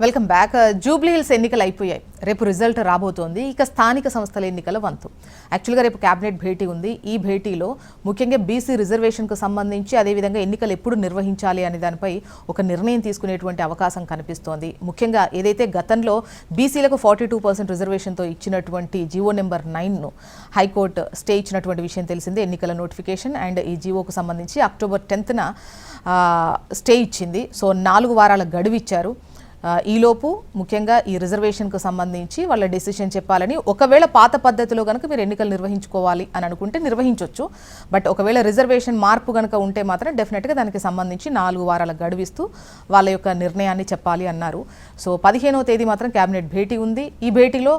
Welcome back. Jubilee hills ఎన్నికలు అయిపోయాయి. రేపు రిజల్ట్ రాబోతోంది. ఇక స్థానిక సంస్థల ఎన్నికల వంతు. యాక్చువల్గా రేపు క్యాబినెట్ భేటీ ఉంది. ఈ భేటీలో ముఖ్యంగా బీసీ రిజర్వేషన్కు సంబంధించి అదేవిధంగా ఎన్నికలు ఎప్పుడు నిర్వహించాలి అనే దానిపై ఒక నిర్ణయం తీసుకునేటువంటి అవకాశం కనిపిస్తోంది. ముఖ్యంగా ఏదైతే గతంలో బీసీలకు 42% రిజర్వేషన్తో ఇచ్చినటువంటి జీవో నెంబర్ 9ను హైకోర్టు స్టే ఇచ్చినటువంటి విషయం తెలిసిందే. ఎన్నికల నోటిఫికేషన్ అండ్ ఈ జీవోకు సంబంధించి అక్టోబర్ 10న స్టే ఇచ్చింది. సో 4 వారాల గడువు ఇచ్చారు. ఈలోపు ముఖ్యంగా ఈ రిజర్వేషన్కు సంబంధించి వాళ్ళ డెసిషన్ చెప్పాలని, ఒకవేళ పాత పద్ధతిలో కనుక మీరు ఎన్నికలు నిర్వహించుకోవాలి అని అనుకుంటే నిర్వహించవచ్చు. బట్ ఒకవేళ రిజర్వేషన్ మార్పు కనుక ఉంటే మాత్రం డెఫినెట్గా దానికి సంబంధించి 4 వారాల గడువిస్తూ వాళ్ళ యొక్క నిర్ణయాన్ని చెప్పాలి అన్నారు. సో 15వ తేదీ మాత్రం క్యాబినెట్ భేటీ ఉంది. ఈ భేటీలో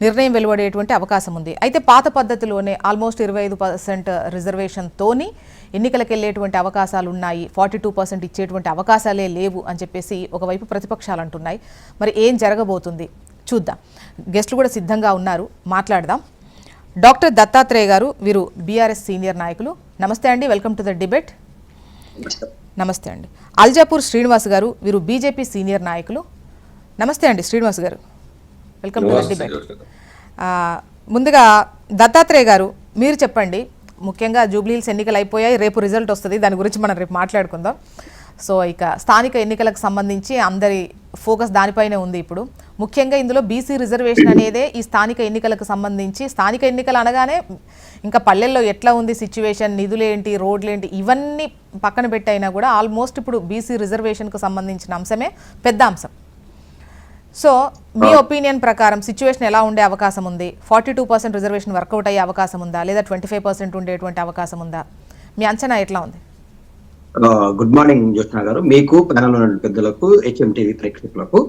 నిర్ణయం వెలువడేటువంటి అవకాశం ఉంది. అయితే పాత పద్ధతిలోనే ఆల్మోస్ట్ 25% రిజర్వేషన్తోని ఎన్నికలకు వెళ్ళేటువంటి అవకాశాలు ఉన్నాయి, 42% ఇచ్చేటువంటి అవకాశాలే లేవు అని చెప్పేసి ఒకవైపు ప్రతిపక్షాలు అంటున్నాయి. మరి ఏం జరగబోతుంది చూద్దాం. గెస్టులు కూడా సిద్ధంగా ఉన్నారు, మాట్లాడదాం. డాక్టర్ దత్తాత్రేయ గారు, వీరు బీఆర్ఎస్ సీనియర్ నాయకులు. నమస్తే అండి, వెల్కమ్ టు ద డిబేట్. నమస్తే అండి. అల్జాపూర్ శ్రీనివాస్ గారు, వీరు బీజేపీ సీనియర్ నాయకులు. నమస్తే అండి శ్రీనివాస్ గారు, వెల్కమ్ టు ద డిబేట్. ముందుగా దత్తాత్రేయ గారు, మీరు చెప్పండి. ముఖ్యంగా జూబ్లీ హిల్స్ ఎన్నికలు అయిపోయాయి, రేపు రిజల్ట్ వస్తుంది, దాని గురించి మనం రేపు మాట్లాడుకుందాం. సో ఇక స్థానిక ఎన్నికలకు సంబంధించి అందరి ఫోకస్ దానిపైనే ఉంది ఇప్పుడు. ముఖ్యంగా ఇందులో బీసీ రిజర్వేషన్ అనేదే ఈ స్థానిక ఎన్నికలకు సంబంధించి. స్థానిక ఎన్నికలు అనగానే ఇంకా పల్లెల్లో ఎట్లా ఉంది సిచ్యువేషన్, నిధులేంటి, రోడ్లేంటి, ఇవన్నీ పక్కన పెట్టైనా కూడా ఆల్మోస్ట్ ఇప్పుడు బీసీ రిజర్వేషన్కు సంబంధించిన అంశమే పెద్ద అంశం. సో మీ ఒపీనియన్ ప్రకారం సిచ్యువేషన్ ఎలా ఉండే అవకాశం ఉంది? 42% రిజర్వేషన్ వర్కౌట్ అయ్యే అవకాశం ఉందా, లేదా 25% ఉండేటువంటి అవకాశం ఉందా? మీ అంచనా ఎట్లా ఉంది? గుడ్ మార్నింగ్ జ్యోత్స్న గారు, మీకు ప్యానల్ ఉన్న పెద్దలకు, హెచ్ఎంటీవీ ప్రేక్షకులకు.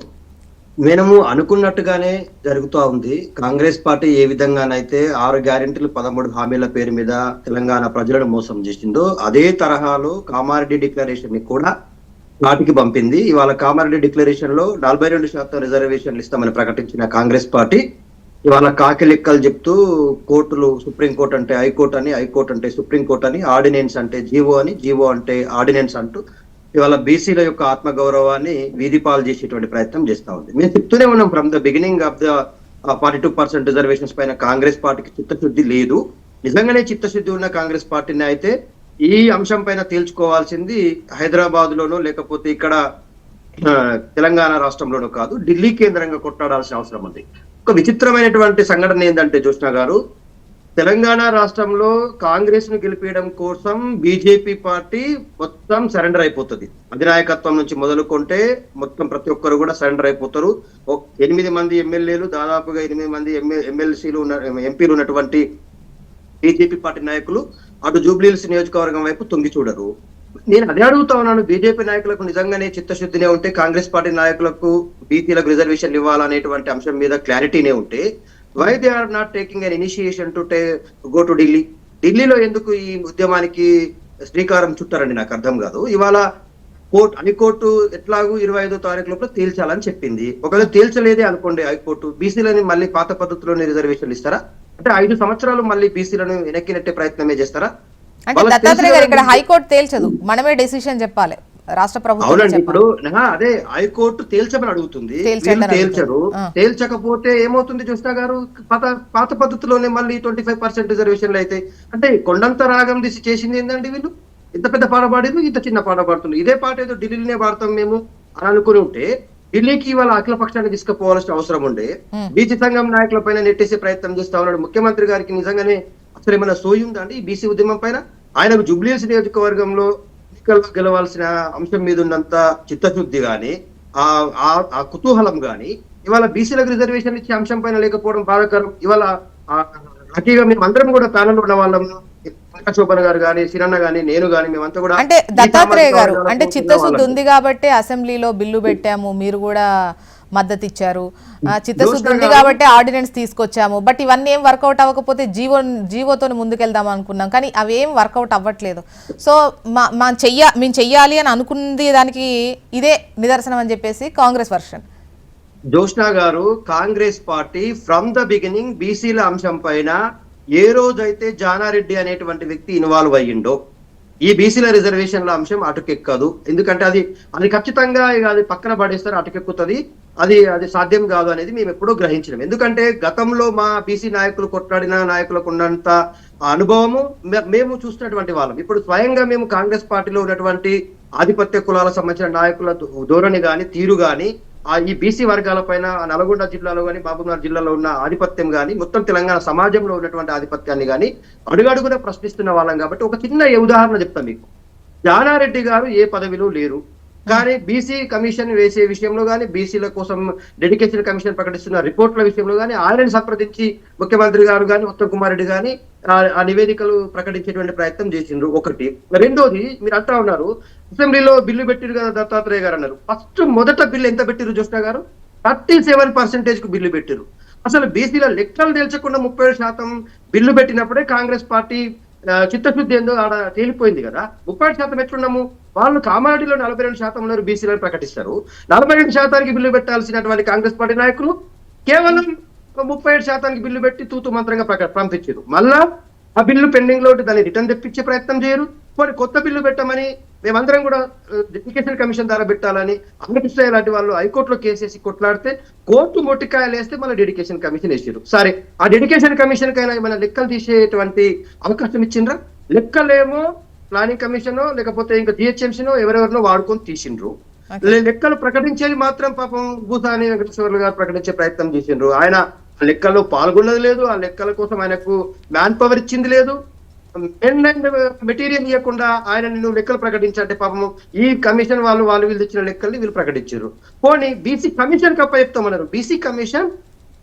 మేము అనుకున్నట్టుగానే జరుగుతూ ఉంది. కాంగ్రెస్ పార్టీ ఏ విధంగానైతే 6 గ్యారెంటీలు 13 హామీల పేరు మీద తెలంగాణ ప్రజలను మోసం చేసిందో అదే తరహాలో కామారెడ్డి డిక్లరేషన్ ని కూడా నాటికి పంపింది. ఇవాళ కామారెడ్డి డిక్లరేషన్ లో 42% రిజర్వేషన్లు ఇస్తామని ప్రకటించిన కాంగ్రెస్ పార్టీ ఇవాళ కాకి లెక్కలు చెప్తూ కోర్టులు, సుప్రీంకోర్టు అంటే హైకోర్టు అని, హైకోర్టు అంటే సుప్రీంకోర్టు అని, ఆర్డినెన్స్ అంటే జీవో అని, జీవో అంటే ఆర్డినెన్స్ అంటూ ఇవాళ బీసీల యొక్క ఆత్మగౌరవాన్ని వీధిపాలు చేసేటువంటి ప్రయత్నం చేస్తా ఉంది. మేము చెప్తూనే ఉన్నాం from the beginning of the 42% reservations పైన కాంగ్రెస్ పార్టీకి చిత్తశుద్ధి లేదు. నిజంగానే చిత్తశుద్ధి ఉన్న కాంగ్రెస్ పార్టీని అయితే ఈ అంశం పైన తేల్చుకోవాల్సింది హైదరాబాద్ లోనో లేకపోతే ఇక్కడ తెలంగాణ రాష్ట్రంలోనూ కాదు, ఢిల్లీ కేంద్రంగా కొట్లాడాల్సిన అవసరం ఉంది. ఒక విచిత్రమైనటువంటి సంఘటన ఏంటంటే జ్యోత్స్న గారు, తెలంగాణ రాష్ట్రంలో కాంగ్రెస్ ను గెలిపేయడం కోసం బీజేపీ పార్టీ మొత్తం సరెండర్ అయిపోతుంది. అధినాయకత్వం నుంచి మొదలుకుంటే మొత్తం ప్రతి ఒక్కరు కూడా సరెండర్ అయిపోతారు. 8 మంది ఎమ్మెల్యేలు, దాదాపుగా 8 మంది ఎమ్మెల్సీలు ఎంపీలు ఉన్నటువంటి బీజేపీ పార్టీ నాయకులు అటు జూబ్లీ హిల్స్ నియోజకవర్గం వైపు తొంగి చూడరు. నేను అదే అడుగుతా ఉన్నాను, బీజేపీ నాయకులకు నిజంగానే చిత్తశుద్ధినే ఉంటే, కాంగ్రెస్ పార్టీ నాయకులకు బీసీలకు రిజర్వేషన్ ఇవ్వాలనేటువంటి అంశం మీద క్లారిటీనే ఉంటే, why they are not taking an initiation to go to Delhi? ఢిల్లీలో ఎందుకు ఈ ఉద్యమానికి శ్రీకారం చుట్టారండి నాకు అర్థం కాదు. ఇవాళ హైకోర్టు ఎట్లాగూ 25వ తారీఖు లోపల తేల్చాలని చెప్పింది. ఒకవేళ తేల్చలేదే అనుకోండి హైకోర్టు, బీసీలని మళ్ళీ పాత పద్ధతిలోనే రిజర్వేషన్లు ఇస్తారా? అంటే 5 సంవత్సరాలు మళ్ళీ బీసీలను వెనక్కి నెట్టే ప్రయత్నమే చేస్తారా? అంటే దత్తాత్రేయ గారు, ఇక్కడ హైకోర్టు తేల్చదు, మనమే డెసిషన్ చెప్పాలి, రాష్ట్ర ప్రభుత్వం. అవునండి, ఇప్పుడు అదే హైకోర్టు తేల్చమని అడుగుతుంది, తేల్చరు. తేల్చకపోతే ఏమవుతుంది జ్యోత్స్న గారు? పాత పద్ధతిలోనే మళ్ళీ 25% రిజర్వేషన్లు అయితే అంటే కొండంత రాగం దిశ చేసింది ఏంటండి వీళ్ళు? ఇంత పెద్ద పాట పాడేది, ఇంత చిన్న పాట పాడుతుంది. ఇదే పాట ఏదో ఢిల్లీలోనే పాడతాం మేము అని అనుకుని ఉంటే ఢిల్లీకి ఇవాళ అఖిల పక్షాన్ని తీసుకుపోవాల్సిన అవసరం ఉండే. బీసీ సంఘం నాయకుల పైన నెట్టేసే ప్రయత్నం చేస్తా ఉన్నాడు. ముఖ్యమంత్రి గారికి నిజంగానే అసలు ఏమైనా సోయి ఉందా అండి ఈ బీసీ ఉద్యమం పైన? ఆయనకు జూబ్లీ హిల్స్ నియోజకవర్గంలో ఎన్నికల్లో గెలవాల్సిన అంశం మీద ఉన్నంత చిత్తశుద్ధి గాని, ఆ కుతూహలం గాని ఇవాళ బీసీలకు రిజర్వేషన్ ఇచ్చే అంశం పైన లేకపోవడం బాధాకరం. ఇవాళ లక్కీగా మేము అందరం కూడా ప్యానల్ ఉన్న వాళ్ళం, శోభన్ గారు కానీ, సిరన్న గానీ, నేను గానీ, మేమంతా కూడా. అంటే దత్తాత్రేయ గారు, అంటే చిత్తశుద్ధి ఉంది కాబట్టి అసెంబ్లీలో బిల్లు పెట్టాము, మీరు కూడా మద్దతు ఇచ్చారు. చిత్తశుద్ధి ఉంది కాబట్టి ఆర్డినెన్స్ తీసుకొచ్చాము. బట్ ఇవన్నీ ఏం వర్కౌట్ అవ్వకపోతే జీవోతో ముందుకెళ్దాం అనుకున్నాం, కానీ అవి ఏం వర్కౌట్ అవ్వట్లేదు. సో మేము చెయ్యాలి అని అనుకుంది దానికి ఇదే నిదర్శనం అని చెప్పేసి కాంగ్రెస్ వర్షన్. జ్యోత్స్న గారు, Congress party from the beginning బీసీల అంశం పైన ఏ రోజైతే జానారెడ్డి అనేటువంటి వ్యక్తి ఇన్వాల్వ్ అయ్యిండో, ఈ బీసీల రిజర్వేషన్ల అంశం అటుకెక్కదు. ఎందుకంటే అది ఖచ్చితంగా ఇక అది పక్కన పడేస్తారు, అటుకెక్కుతుంది. అది సాధ్యం కాదు అనేది మేము ఎప్పుడూ గ్రహించినాం. ఎందుకంటే గతంలో మా బీసీ నాయకులు కొట్లాడిన నాయకులకు ఉన్నంత అనుభవము మేము చూసినటువంటి వాళ్ళం. ఇప్పుడు స్వయంగా మేము కాంగ్రెస్ పార్టీలో ఉన్నటువంటి ఆధిపత్య కులాలకు సంబంధించిన నాయకుల ధోరణి కానీ తీరు కానీ ఈ బీసీ వర్గాల పైన నల్గొండ జిల్లాలో కానీ మహబూబ్నగర్ జిల్లాలో ఉన్న ఆధిపత్యం కానీ మొత్తం తెలంగాణ సమాజంలో ఉన్నటువంటి ఆధిపత్యాన్ని కానీ అడుగడుగున ప్రశ్నిస్తున్న వాళ్ళం. కాబట్టి ఒక చిన్న ఉదాహరణ చెప్తాను మీకు. జానారెడ్డి గారు ఏ పదవిలో లేరు, కానీ బీసీ కమిషన్ వేసే విషయంలో కానీ బీసీల కోసం డెడికేషన్ కమిషన్ ప్రకటిస్తున్న రిపోర్ట్ల విషయంలో కానీ ఆయనని సంప్రదించి ముఖ్యమంత్రి గారు కానీ ఉత్తమ్ కుమార్ రెడ్డి కానీ ఆ నివేదికలు ప్రకటించేటువంటి ప్రయత్నం చేసిండ్రు. ఒకటి. రెండోది, మీరు అంటా ఉన్నారు అసెంబ్లీలో బిల్లు పెట్టిరు కదా దత్తాత్రేయ గారు అన్నారు. మొదట బిల్లు ఎంత పెట్టిరు జ్యోత్స్న గారు? 37% కు బిల్లు పెట్టిరు. అసలు బీసీల లెక్కలు తేల్చకుండా 37% బిల్లు పెట్టినప్పుడే కాంగ్రెస్ పార్టీ చిత్తశుద్ధి ఏందో ఆడ తేలిపోయింది కదా. 37% ఎట్లున్నాము? వాళ్ళు కామారెడ్డిలో 42% ఉన్నారు, బీసీలను ప్రకటిస్తారు. 42% బిల్లు పెట్టాల్సినటువంటి కాంగ్రెస్ పార్టీ నాయకులు కేవలం 37% బిల్లు పెట్టి తూతు మంత్రంగా పంపించారు. మళ్ళా ఆ బిల్లు పెండింగ్ లో దాన్ని రిటర్న్ తెప్పించే ప్రయత్నం చేయరు. మరి కొత్త బిల్లు పెట్టమని మేమందరం కూడా డెడికేషన్ కమిషన్ ద్వారా పెట్టాలని అనిపిస్తాయి. లాంటి వాళ్ళు హైకోర్టులో కేసేసి కొట్లాడితే కోర్టు మొట్టికాయలు వేస్తే మళ్ళీ డెడికేషన్ కమిషన్ వేసారు. సరే, ఆ డెడికేషన్ కమిషన్ కైనా మన లెక్కలు తీసేటువంటి అవకాశం ఇచ్చిండ్రా? లెక్కలేమో ప్లానింగ్ కమిషన్ లేకపోతే ఇంకా జిహెచ్ఎంసీనో ఎవరెవరినో వాడుకొని తీసిండ్రు. లెక్కలు ప్రకటించేది మాత్రం పాపం భూసాని వెంకటేశ్వర్లు గారు ప్రకటించే ప్రయత్నం చేసిండ్రు. ఆయన లెక్కల్లో పాల్గొన్నది లేదు, ఆ లెక్కల కోసం ఆయనకు మ్యాన్ పవర్ ఇచ్చింది లేదు. మెటీరియల్ ఇవ్వకుండా ఆయన నువ్వు లెక్కలు ప్రకటించంటే పాపం ఈ కమిషన్ వాళ్ళు వీళ్ళు ఇచ్చిన లెక్కల్ని వీళ్ళు ప్రకటించారు. పోనీ బీసీ కమిషన్ కప్ప చెప్తామన్నారు. బీసీ కమిషన్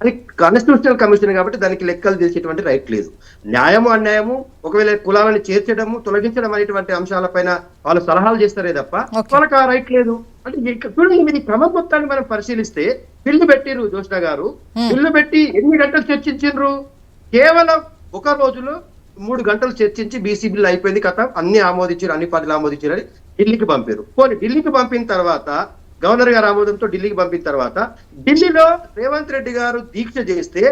అది కాన్స్టిట్యూషనల్ కమిషన్ కాబట్టి దానికి లెక్కలు తెలిసేటువంటి రైట్ లేదు. న్యాయము అన్యాయము ఒకవేళ కులాలను చేర్చడము తొలగించడం అనేటువంటి అంశాలపైన వాళ్ళు సలహాలు చేస్తారే తప్ప వాళ్ళకి ఆ రైట్ లేదు. అంటే చూడండి, మీరు క్రమం మొత్తాన్ని మనం పరిశీలిస్తే బిల్లు పెట్టిరు జ్యోత్స్న గారు, బిల్లు పెట్టి ఎన్ని గంటలు చర్చించారు? కేవలం ఒక రోజులో 3 గంటలు చర్చించి బీసీ బిల్లు అయిపోయింది కదా, అన్ని ఆమోదించారు, అన్ని పార్టీలు ఆమోదించారని ఢిల్లీకి పంపారు. పోనీ ఢిల్లీకి పంపిన తర్వాత గవర్నర్ గారు ఆమోదంతో ఢిల్లీకి పంపిన తర్వాత ఢిల్లీలో రేవంత్ రెడ్డి గారు దీక్ష చేస్తే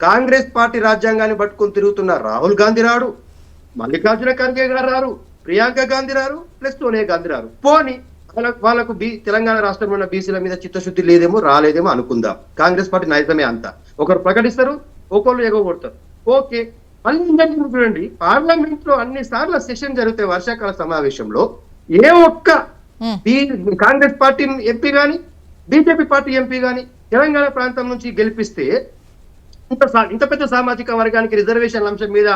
కాంగ్రెస్ పార్టీ రాజ్యాంగాన్ని పట్టుకొని తిరుగుతున్న రాహుల్ గాంధీ రాడు, మల్లికార్జున ఖర్గే గారు రారు, ప్రియాంక గాంధీ రారు, ప్లస్ సోనియా గాంధీ రారు. పోనీ వాళ్ళకు తెలంగాణ రాష్ట్రంలో ఉన్న బీసీల మీద చిత్తశుద్ధి లేదేమో, రాలేదేమో అనుకుందాం. కాంగ్రెస్ పార్టీ నైజమే అంతా. ఒకరు ప్రకటిస్తారు, ఒకళ్ళు ఎగగొడతారు. ఓకే, మళ్ళీ చూడండి, పార్లమెంట్ లో అన్ని సార్లు సెషన్ జరిగితే వర్షాకాల సమావేశంలో ఏ ఒక్క కాంగ్రెస్ పార్టీ ఎంపీ గాని బీజేపీ పార్టీ ఎంపీ గాని తెలంగాణ ప్రాంతం నుంచి గెలిపిస్తే ఇంత పెద్ద సామాజిక వర్గానికి రిజర్వేషన్ అంశం మీద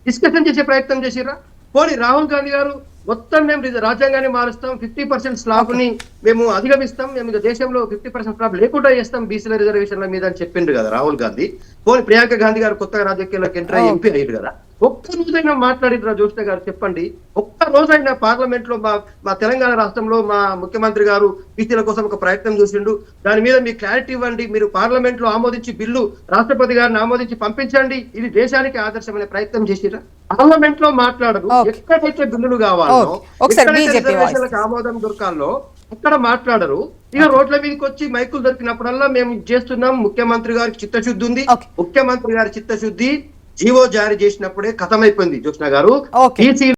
డిస్కషన్ చేసే ప్రయత్నం చేసిరా? పోనీ రాహుల్ గాంధీ గారు మొత్తం మేము రాజ్యాంగాన్ని మారుస్తాం, 50% స్లాబ్ ని మేము అధిగమిస్తాం, మేము దేశంలో 50% స్లాబ్ లేకుండా చేస్తాం బీసీల రిజర్వేషన్ల మీద అని చెప్పిండు కదా రాహుల్ గాంధీ. పోనీ ప్రియాంక గాంధీ గారు కొత్తగా రాజకీయాల్లోకి ఎంటర్ అయ్యి ఎంపీ అయ్యారు కదా. ఒక్క రోజైనా మాట్లాడిరా జ్యోత్స్న గారు? చెప్పండి. ఒక్క రోజైనా పార్లమెంట్ లో మా తెలంగాణ రాష్ట్రంలో మా ముఖ్యమంత్రి గారు బీసీల కోసం ఒక ప్రయత్నం చేసిండు, దాని మీద మీకు క్లారిటీ ఇవ్వండి, మీరు పార్లమెంట్ లో ఆమోదించి బిల్లు రాష్ట్రపతి గారిని ఆమోదించి పంపించండి, ఇది దేశానికి ఆదర్శమైన ప్రయత్నం చేసిరా? పార్లమెంట్ లో మాట్లాడరు. ఎక్కడైతే బిల్లులు కావాలో, రిజర్వేషన్లకు ఆమోదం దొరకాలో అక్కడ మాట్లాడరు. ఇక రోడ్ల మీదకి వచ్చి మైకులు దొరికినప్పుడల్లా మేము చేస్తున్నాం, ముఖ్యమంత్రి గారికి చిత్తశుద్ధి ఉంది, ముఖ్యమంత్రి గారి చిత్తశుద్ధి జీవో జారీ చేసినప్పుడే ఖతమైపోయింది జ్యోత్స్న గారు.